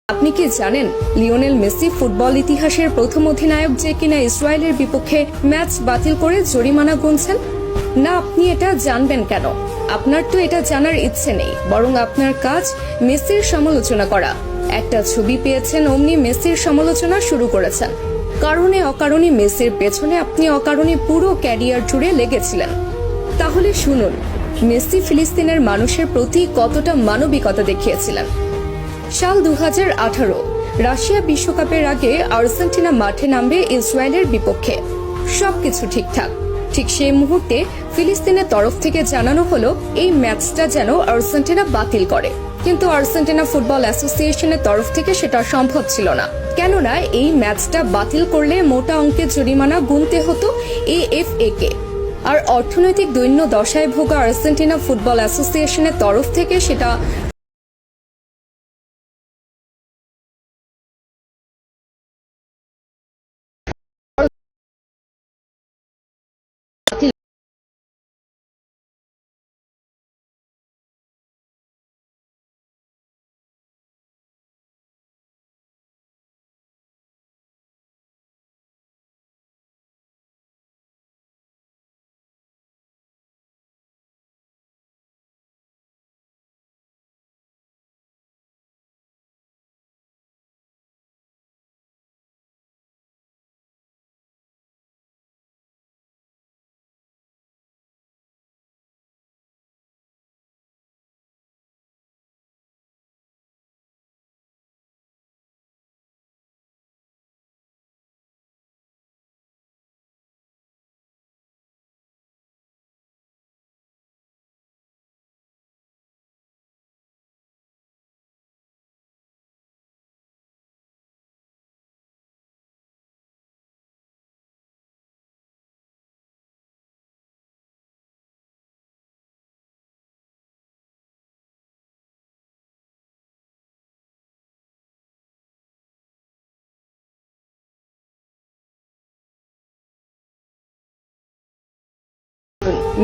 আপনি কি জানেন লিওনেল মেসি ফুটবল ইতিহাসের প্রথম অধিনায়ক যে কিনা ইসরায়েলের বিপক্ষে ম্যাচ বাতিল করে জরিমানা গুনছেন? না, আপনি এটা জানবেন কেন? আপনার তো এটা জানার ইচ্ছে নেই, বরং আপনার কাজ মেসির সমালোচনা করা। একটা ছবি পেয়েছেন, অমনি মেসির সমালোচনা শুরু করেছেন। কারণে অকারণে মেসির পেছনে আপনি অকারণে পুরো ক্যারিয়ার জুড়ে লেগেছিলেন। তাহলে শুনুন, মেসি ফিলিস্তিনের মানুষের প্রতি কতটা মানবিকতা দেখিয়েছিলেন। সাল 2018 রাশিয়া বিশ্বকাপের আগে আর্জেন্টিনা মাঠে নামবে ইসরায়েলের বিপক্ষে। সবকিছু ঠিকঠাক। ঠিক সেই মুহূর্তে ফিলিস্তিনের তরফ থেকে জানানো হলো এই ম্যাচটা যেন আর্জেন্টিনা বাতিল করে। কিন্তু আর্জেন্টিনা ফুটবল অ্যাসোসিয়েশনের তরফ থেকে সেটা সম্ভব ছিল না, কেননা এই ম্যাচটা বাতিল করলে মোটা অঙ্কের জরিমানা গুনতে হতো এএফএ কে। আর অর্থনৈতিক দৈন্য দশায় ভোগা আর্জেন্টিনা ফুটবল অ্যাসোসিয়েশনের তরফ থেকে সেটা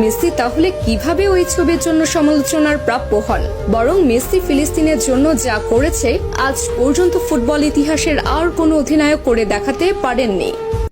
মেসি তাহলে কিভাবে ওই ছবির জন্য সমালোচনার প্রাপ্য হন? বরং মেসি ফিলিস্তিনের জন্য যা করেছে আজ পর্যন্ত ফুটবল ইতিহাসের আর কোনো অধিনায়ক করে দেখাতে পারেননি।